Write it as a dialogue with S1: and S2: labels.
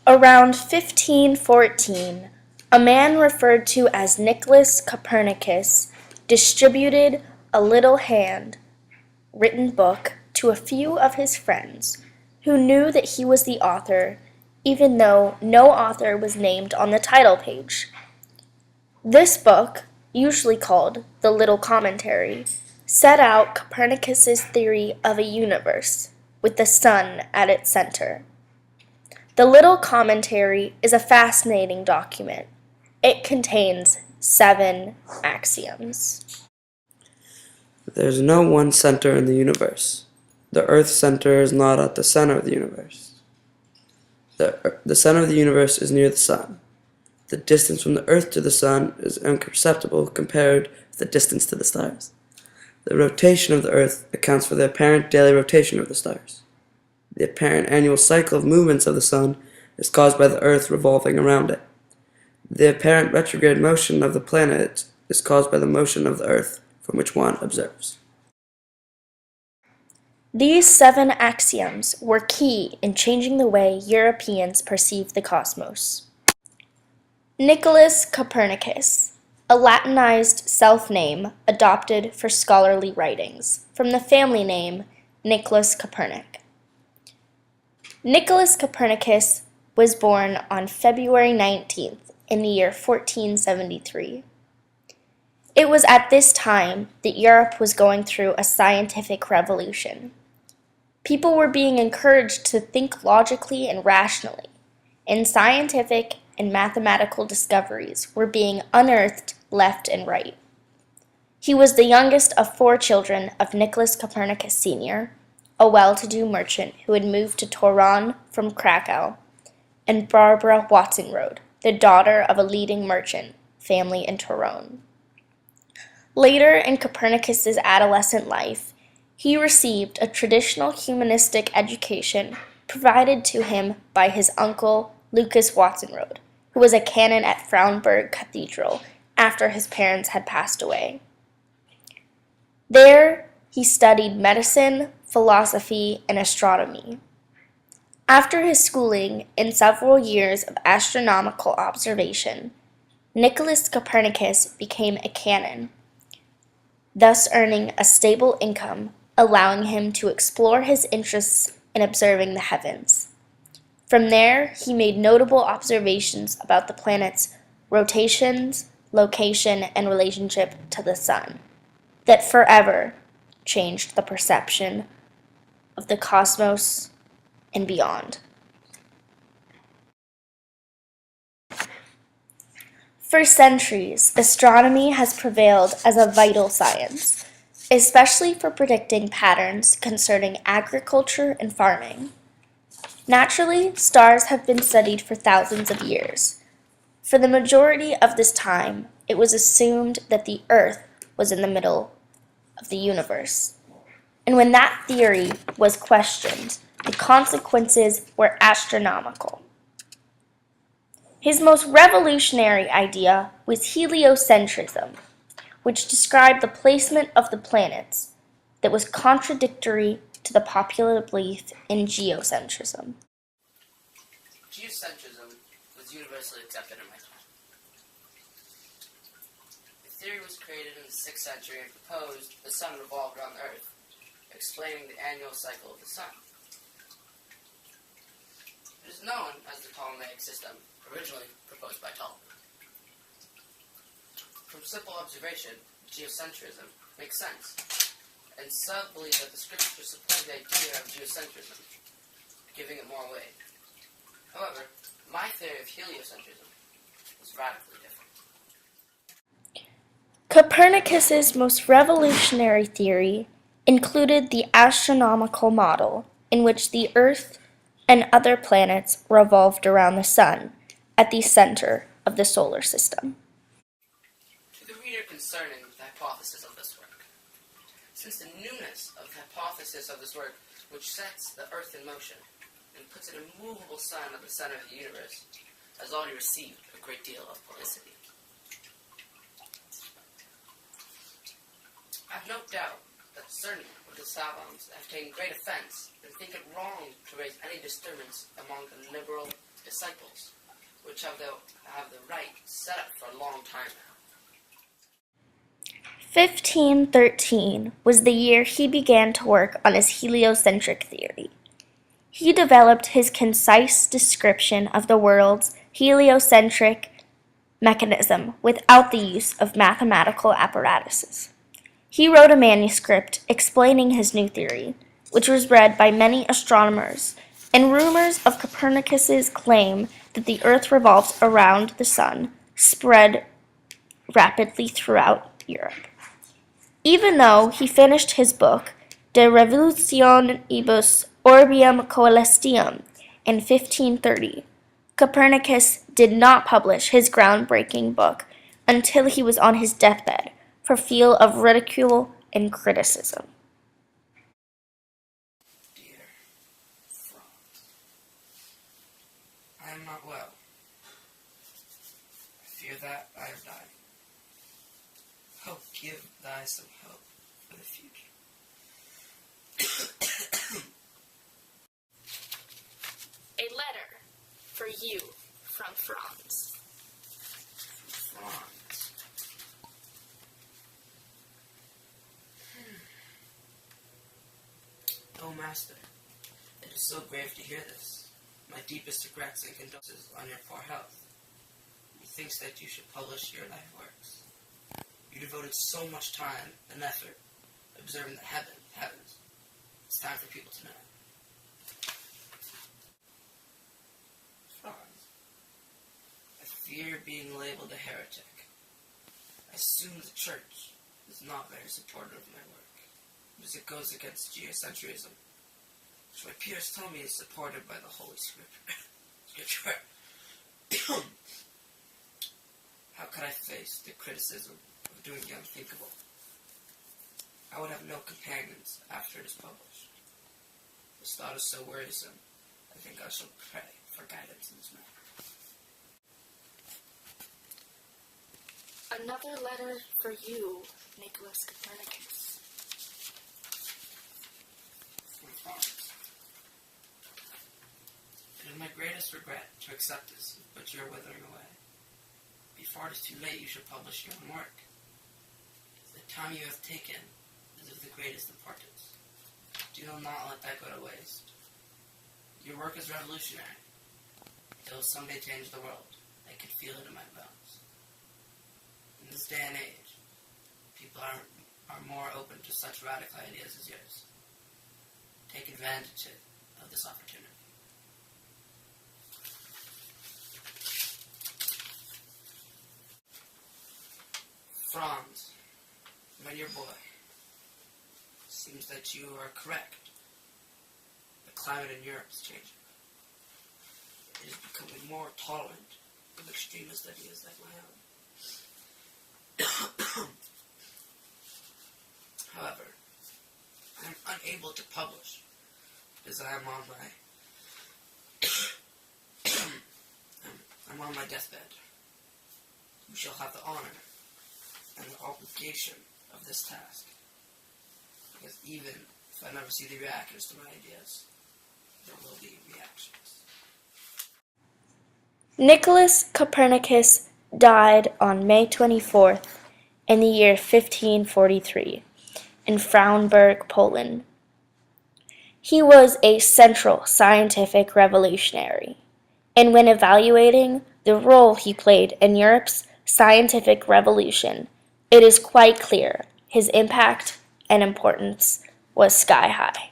S1: Around 1514, a man referred to as Nicolaus Copernicus distributed a little hand-written book to a few of his friends who knew that he was the author, even though no author was named on the title page. This book, usually called the Little Commentary, set out Copernicus's theory of a universe, with the sun at its center. The Little Commentary is a fascinating document. It contains 7 axioms.
S2: There is no one center in the universe. The Earth's center is not at the center of the universe. The center of the universe is near the sun. The distance from the Earth to the sun is imperceptible compared with the distance to the stars. The rotation of the Earth accounts for the apparent daily rotation of the stars. The apparent annual cycle of movements of the sun is caused by the Earth revolving around it. The apparent retrograde motion of the planet is caused by the motion of the Earth from which one observes.
S1: These 7 axioms were key in changing the way Europeans perceived the cosmos. Nicolaus Copernicus, a Latinized self-name adopted for scholarly writings, from the family name Nicolaus Copernicus. Nicolaus Copernicus was born on February 19th in the year 1473. It was at this time that Europe was going through a scientific revolution. People were being encouraged to think logically and rationally, and scientific and mathematical discoveries were being unearthed left and right. He was the youngest of 4 children of Nicolaus Copernicus Sr., a well-to-do merchant who had moved to Toron from Krakow, and Barbara Watzenrode, the daughter of a leading merchant family in Toron. Later in Copernicus's adolescent life, he received a traditional humanistic education provided to him by his uncle Lucas Watzenrode, who was a canon at Frauenburg Cathedral after his parents had passed away. There, he studied medicine, philosophy, and astronomy. After his schooling and several years of astronomical observation, Nicolaus Copernicus became a canon, thus earning a stable income, allowing him to explore his interests in observing the heavens. From there, he made notable observations about the planet's rotations, location, and relationship to the sun that forever changed the perception of the cosmos and beyond. For centuries, astronomy has prevailed as a vital science, especially for predicting patterns concerning agriculture and farming. Naturally, stars have been studied for thousands of years. For the majority of this time, it was assumed that the Earth was in the middle of the universe. And when that theory was questioned, the consequences were astronomical. His most revolutionary idea was heliocentrism, which described the placement of the planets that was contradictory to the popular belief in geocentrism.
S3: Geocentrism was universally accepted in my time. The theory was created in the 6th century and proposed the sun revolved around the Earth, explaining the annual cycle of the sun. It is known as the Ptolemaic system, originally proposed by Ptolemy. From simple observation, geocentrism makes sense, and some believe that the scriptures support the idea of geocentrism, giving it more weight. However, my theory of heliocentrism was radically different.
S1: Copernicus's most revolutionary theory included the astronomical model in which the Earth and other planets revolved around the sun at the center of the solar system.
S3: To the reader concerning the hypothesis of this work, since the newness of the hypothesis of this work, which sets the Earth in motion and puts an immovable sun at the center of the universe, has already received a great deal of publicity. I have no doubt that certain of the savants have taken great offense and think it wrong to raise any disturbance among the liberal disciples, which have the right set up for a long time now.
S1: 1513 was the year he began to work on his heliocentric theory. He developed his concise description of the world's heliocentric mechanism without the use of mathematical apparatuses. He wrote a manuscript explaining his new theory, which was read by many astronomers, and rumors of Copernicus's claim that the Earth revolves around the sun spread rapidly throughout Europe. Even though he finished his book, De Revolutionibus Orbium Coelestium, in 1530, Copernicus did not publish his groundbreaking book until he was on his deathbed for fear of ridicule and criticism.
S3: Dear Franz, I am not well. I fear that I am dying. Hope, give thy some hope for the future.
S1: A letter for you from Franz.
S3: Franz. Oh, Master, it is so grave to hear this. My deepest regrets and condolences on your poor health. Methinks that you should publish your life works. You devoted so much time and effort observing the heavens. It's time for people to know. Franz, I fear being labeled a heretic. I assume the Church is not very supportive of my work, because it goes against geocentrism, which my peers tell me is supported by the Holy Scripture. How could I face the criticism of doing the unthinkable? I would have no companions after it is published. This thought is so worrisome, I think I shall pray for guidance in this matter.
S1: Another letter for you, Nicolaus Copernicus.
S3: It is my greatest regret to accept this, but you are withering away. Before it is too late, you should publish your own work. The time you have taken is of the greatest importance. Do not let that go to waste. Your work is revolutionary. It will someday change the world. I can feel it in my bones. In this day and age, people are more open to such radical ideas as yours. Take advantage of this opportunity. Franz, my dear boy, seems that you are correct. The climate in Europe is changing. It is becoming more tolerant of extremist ideas like my own. However, I am unable to publish because I am on I'm on my deathbed. You shall have the honor and the obligation of this task. Because even if I never see the reactions to my ideas, there will be reactions.
S1: Nicolaus Copernicus died on May 24th in the year 1543 in Frauenburg, Poland. He was a central scientific revolutionary, and when evaluating the role he played in Europe's scientific revolution, it is quite clear his impact and importance was sky high.